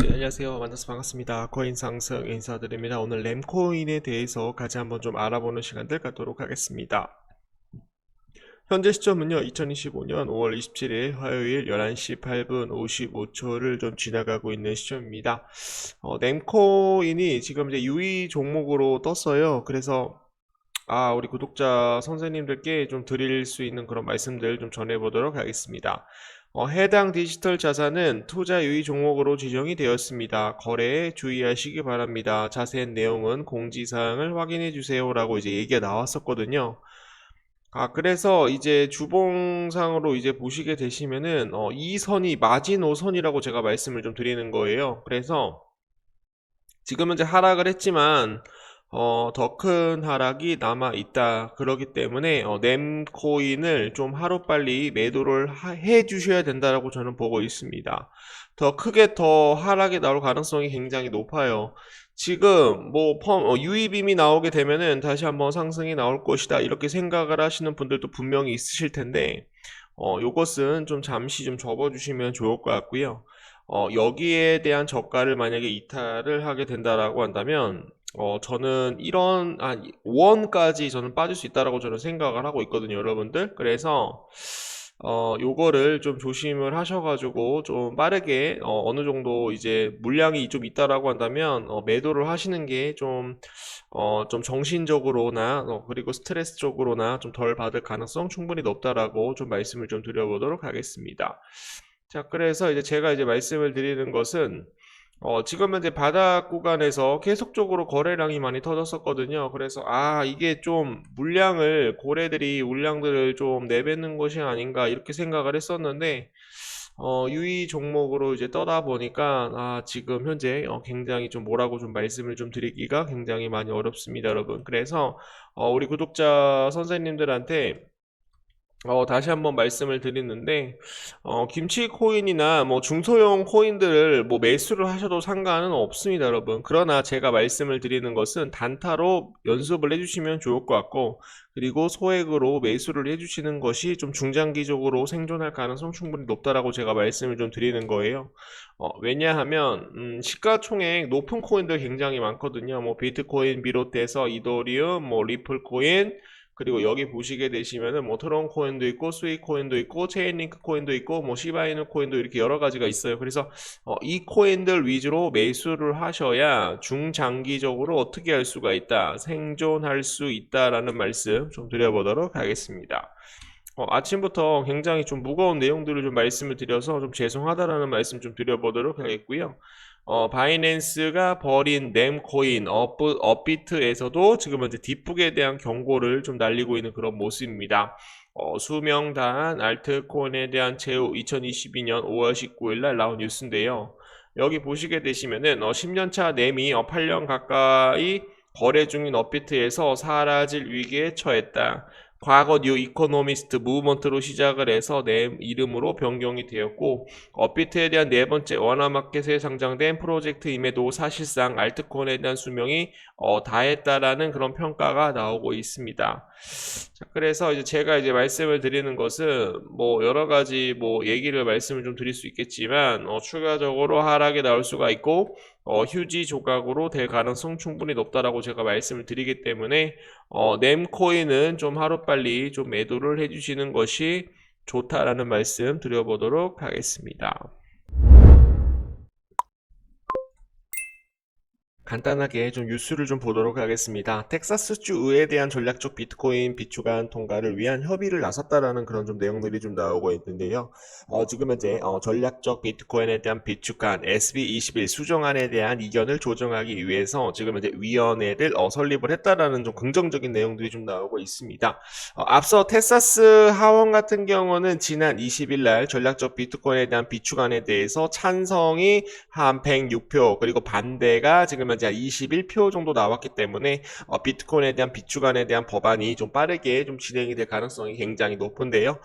네, 안녕하세요. 만나서 반갑습니다. 코인 상승 인사드립니다. 오늘 램코인에 대해서 같이 한번 좀 알아보는 시간들 갖도록 하겠습니다. 현재 시점은요, 2025년 5월 27일 화요일 11시 8분 55초를 좀 지나가고 있는 시점입니다. 램코인이 지금 이제 유의 종목으로 떴어요. 그래서 우리 구독자 선생님들께 좀 드릴 수 있는 그런 말씀들 좀 전해보도록 하겠습니다. 해당 디지털 자산은 투자 유의 종목으로 지정이 되었습니다. 거래에 주의하시기 바랍니다. 자세한 내용은 공지사항을 확인해 주세요라고 이제 얘기가 나왔었거든요. 그래서 이제 주봉상으로 이제 보시게 되시면은 이 선이 마지노선이라고 제가 말씀을 좀 드리는 거예요. 그래서 지금은 이제 하락을 했지만 더 큰 하락이 남아 있다. 그렇기 때문에 램코인을 좀 하루빨리 매도를 해 주셔야 된다라고 저는 보고 있습니다. 더 크게 더 하락이 나올 가능성이 굉장히 높아요. 지금 뭐 유입임이 나오게 되면은 다시 한번 상승이 나올 것이다. 이렇게 생각을 하시는 분들도 분명히 있으실 텐데 요것은 좀 잠시 좀 접어주시면 좋을 것 같고요. 여기에 대한 저가를 만약에 이탈을 하게 된다라고 한다면 저는 이런 5원까지 저는 빠질 수 있다라고 저는 생각을 하고 있거든요, 여러분들. 그래서 요거를 좀 조심을 하셔가지고 좀 빠르게 어느 정도 이제 물량이 좀 있다라고 한다면 매도를 하시는 게 좀 정신적으로나 그리고 스트레스적으로나 좀 덜 받을 가능성 충분히 높다라고 좀 말씀을 좀 드려보도록 하겠습니다. 자, 그래서 이제 제가 이제 말씀을 드리는 것은 지금 현재 바닥 구간에서 계속적으로 거래량이 많이 터졌었거든요. 그래서 이게 좀 고래들이 물량들을 좀 내뱉는 것이 아닌가 이렇게 생각을 했었는데 유의 종목으로 이제 떠다 보니까 지금 현재 굉장히 좀 뭐라고 좀 말씀을 좀 드리기가 굉장히 많이 어렵습니다, 여러분. 그래서 우리 구독자 선생님들한테 다시 한번 말씀을 드리는데, 김치 코인이나 뭐 중소형 코인들을 뭐 매수를 하셔도 상관은 없습니다, 여러분. 그러나 제가 말씀을 드리는 것은 단타로 연습을 해주시면 좋을 것 같고, 그리고 소액으로 매수를 해주시는 것이 좀 중장기적으로 생존할 가능성 충분히 높다라고 제가 말씀을 좀 드리는 거예요. 왜냐하면, 시가총액 높은 코인들 굉장히 많거든요. 뭐 비트코인 비롯해서 이더리움, 뭐 리플 코인, 그리고 여기 보시게 되시면은 뭐 트론 코인도 있고 스위 코인도 있고 체인링크 코인도 있고 뭐 시바이누 코인도 이렇게 여러 가지가 있어요. 그래서 이 코인들 위주로 매수를 하셔야 중장기적으로 어떻게 할 수가 있다, 생존할 수 있다라는 말씀 좀 드려보도록 하겠습니다. 아침부터 굉장히 좀 무거운 내용들을 좀 말씀을 드려서 좀 죄송하다라는 말씀 좀 드려보도록 하겠고요. 바이낸스가 버린 램코인 업비트에서도 지금 현재 뒷북에 대한 경고를 좀 날리고 있는 그런 모습입니다. 수명다한 알트코인에 대한 제휴 2022년 5월 19일 날 나온 뉴스인데요. 여기 보시게 되시면은 10년차 램이 8년 가까이 거래 중인 업비트에서 사라질 위기에 처했다. 과거 뉴 이코노미스트 무브먼트로 시작을 해서 램 이름으로 변경이 되었고 업비트에 대한 네 번째 원화마켓에 상장된 프로젝트임에도 사실상 알트코인에 대한 수명이 다했다라는 그런 평가가 나오고 있습니다. 자, 그래서 이제 제가 이제 말씀을 드리는 것은 뭐 여러 가지 뭐 얘기를 말씀을 좀 드릴 수 있겠지만 추가적으로 하락이 나올 수가 있고 휴지 조각으로 될 가능성 충분히 높다라고 제가 말씀을 드리기 때문에 램코인은 좀 하루빨리 좀 매도를 해주시는 것이 좋다라는 말씀 드려보도록 하겠습니다. 간단하게 좀 뉴스를 좀 보도록 하겠습니다. 텍사스주 의회에 대한 전략적 비트코인 비축안 통과를 위한 협의를 나섰다라는 그런 좀 내용들이 좀 나오고 있는데요. 지금 현재 전략적 비트코인에 대한 비축안 SB21 수정안에 대한 이견을 조정하기 위해서 지금 현재 위원회를 설립을 했다라는 좀 긍정적인 내용들이 좀 나오고 있습니다. 앞서 텍사스 하원 같은 경우는 지난 20일 날 전략적 비트코인에 대한 비축안에 대해서 찬성이 한 106표 그리고 반대가 지금 현재 21표 정도 나왔기 때문에 비트코인에 대한 비축안에 대한 법안이 좀 빠르게 좀 진행이 될 가능성이 굉장히 높은데요.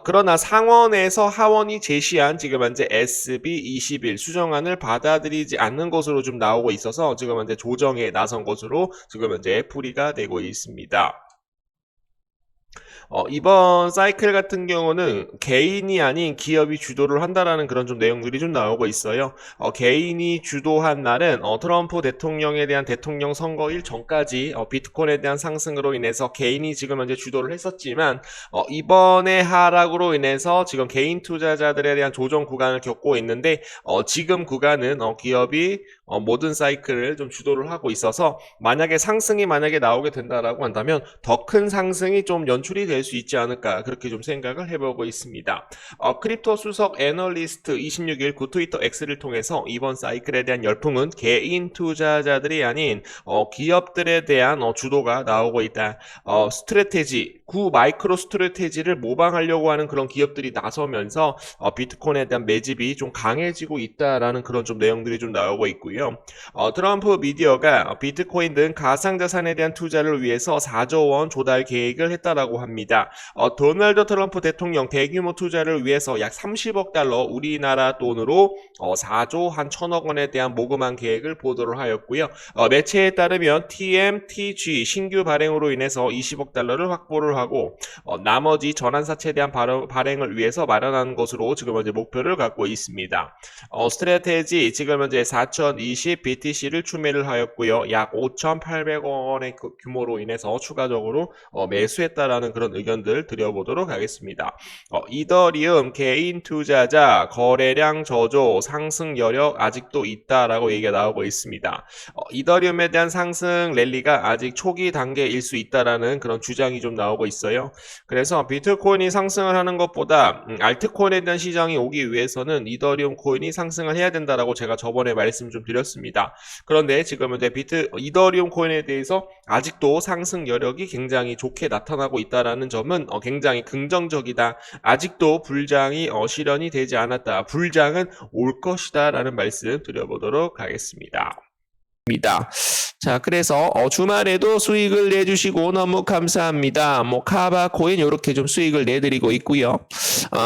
그러나 상원에서 하원이 제시한 지금 현재 SB21 수정안을 받아들이지 않는 것으로 좀 나오고 있어서 지금 현재 조정에 나선 것으로 지금 현재 풀이가 되고 있습니다. 이번 사이클 같은 경우는 개인이 아닌 기업이 주도를 한다라는 그런 좀 내용들이 좀 나오고 있어요. 개인이 주도한 날은 트럼프 대통령에 대한 대통령 선거일 전까지 비트코인에 대한 상승으로 인해서 개인이 지금 현재 주도를 했었지만 이번에 하락으로 인해서 지금 개인 투자자들에 대한 조정 구간을 겪고 있는데 지금 구간은 기업이 모든 사이클을 좀 주도를 하고 있어서 만약에 상승이 나오게 된다라고 한다면 더 큰 상승이 좀 연출이 될 수 있지 않을까 그렇게 좀 생각을 해보고 있습니다. 크립토 수석 애널리스트 26일 구트위터 X를 통해서 이번 사이클에 대한 열풍은 개인 투자자들이 아닌 기업들에 대한 주도가 나오고 있다. 스트래테지, 구 마이크로 스트래테지를 모방하려고 하는 그런 기업들이 나서면서 비트코인에 대한 매집이 좀 강해지고 있다라는 그런 좀 내용들이 좀 나오고 있고요. 트럼프 미디어가 비트코인 등 가상자산에 대한 투자를 위해서 4조 원 조달 계획을 했다라고 합니다. 도널드 트럼프 대통령 대규모 투자를 위해서 약 30억 달러 우리나라 돈으로 4조 한 1천억 원에 대한 모금한 계획을 보도를 하였고요. 매체에 따르면 TMTG 신규 발행으로 인해서 20억 달러를 확보를 하고 나머지 전환사채에 대한 발행을 위해서 마련하는 것으로 지금 현재 목표를 갖고 있습니다. 스트래테지 지금 현재 4020 BTC를 추매를 하였고요. 약 5,800원의 규모로 인해서 추가적으로 매수했다라는 그런 의견들 드려보도록 하겠습니다. 이더리움 개인 투자자 거래량 저조 상승 여력 아직도 있다라고 얘기가 나오고 있습니다. 이더리움에 대한 상승 랠리가 아직 초기 단계일 수 있다라는 그런 주장이 좀 나오고 있어요. 그래서 비트코인이 상승을 하는 것보다 알트코인에 대한 시장이 오기 위해서는 이더리움 코인이 상승을 해야 된다라고 제가 저번에 말씀 좀 드렸습니다. 그런데 지금은 이더리움 코인에 대해서 아직도 상승 여력이 굉장히 좋게 나타나고 있다라는 점은 굉장히 긍정적이다. 아직도 불장이 실현이 되지 않았다. 불장은 올 것이다 라는 말씀 드려보도록 하겠습니다. 자, 그래서 주말에도 수익을 내주시고 너무 감사합니다. 카바 코인 이렇게 좀 수익을 내드리고 있고요.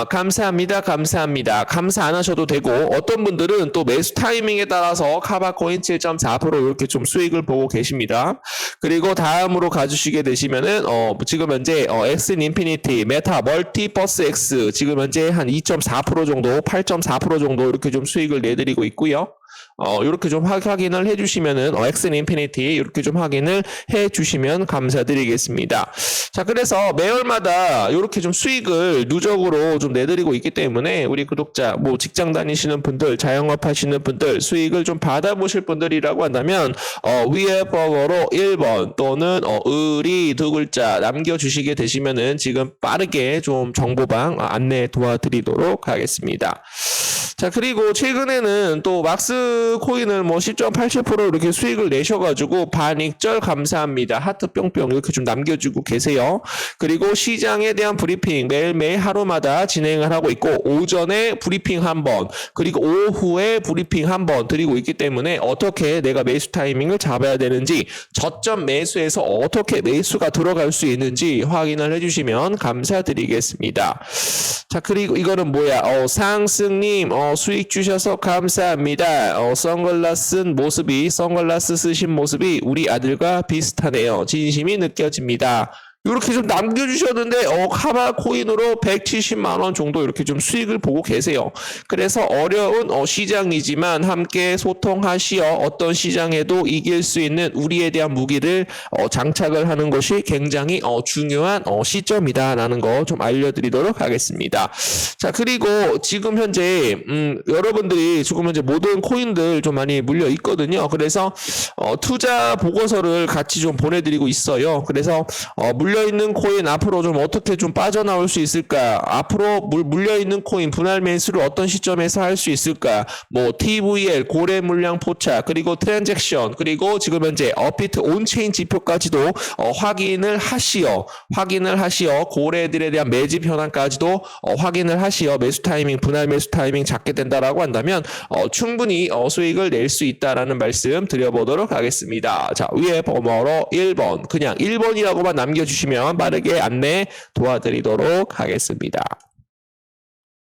감사합니다. 감사 안 하셔도 되고 어떤 분들은 또 매수 타이밍에 따라서 카바 코인 7.4% 이렇게 좀 수익을 보고 계십니다. 그리고 다음으로 가주시게 되시면은 지금 현재 엑슨 인피니티, 메타, 멀티버스 X 지금 현재 한 2.4% 정도, 8.4% 정도 이렇게 좀 수익을 내드리고 있고요. 이렇게 좀 확인을 해주시면은 엑슨 인피니티 이렇게 좀 확인을 해주시면 감사드리겠습니다. 자, 그래서 매월마다 이렇게 좀 수익을 누적으로 좀 내드리고 있기 때문에 우리 구독자 직장 다니시는 분들, 자영업 하시는 분들 수익을 좀 받아보실 분들이라고 한다면 위에 번호로 1번 또는 의리 두 글자 남겨주시게 되시면은 지금 빠르게 좀 정보방 안내 도와드리도록 하겠습니다. 자, 그리고 최근에는 또 막스 코인을 10.87% 이렇게 수익을 내셔가지고 반익절 감사합니다. 하트 뿅뿅 이렇게 좀 남겨주고 계세요. 그리고 시장에 대한 브리핑 매일매일 하루마다 진행을 하고 있고 오전에 브리핑 한 번, 그리고 오후에 브리핑 한 번 드리고 있기 때문에 어떻게 내가 매수 타이밍을 잡아야 되는지, 저점 매수에서 어떻게 매수가 들어갈 수 있는지 확인을 해주시면 감사드리겠습니다. 자, 그리고 이거는 뭐야? 상승님 수익 주셔서 감사합니다. 선글라스 쓰신 모습이 우리 아들과 비슷하네요. 진심이 느껴집니다. 이렇게 좀 남겨주셨는데 카바 코인으로 170만 원 정도 이렇게 좀 수익을 보고 계세요. 그래서 어려운 시장이지만 함께 소통하시어 어떤 시장에도 이길 수 있는 우리에 대한 무기를 장착을 하는 것이 굉장히 중요한 시점이다라는 거 좀 알려드리도록 하겠습니다. 자, 그리고 지금 현재 여러분들이 지금 현재 모든 코인들 좀 많이 물려 있거든요. 그래서 투자 보고서를 같이 좀 보내드리고 있어요. 그래서 물려있는 코인 앞으로 좀 어떻게 좀 빠져나올 수 있을까? 앞으로 물려있는 코인 분할 매수를 어떤 시점에서 할 수 있을까? TVL, 고래 물량 포착, 그리고 트랜잭션, 그리고 지금 현재 업비트 온체인 지표까지도 확인을 하시어 고래들에 대한 매집 현황까지도 확인을 하시어 매수 타이밍, 분할 매수 타이밍 잡게 된다라고 한다면 충분히 수익을 낼 수 있다라는 말씀 드려보도록 하겠습니다. 자, 위에 번호로 1번, 그냥 1번이라고만 남겨주시면 빠르게 안내 도와드리도록 하겠습니다.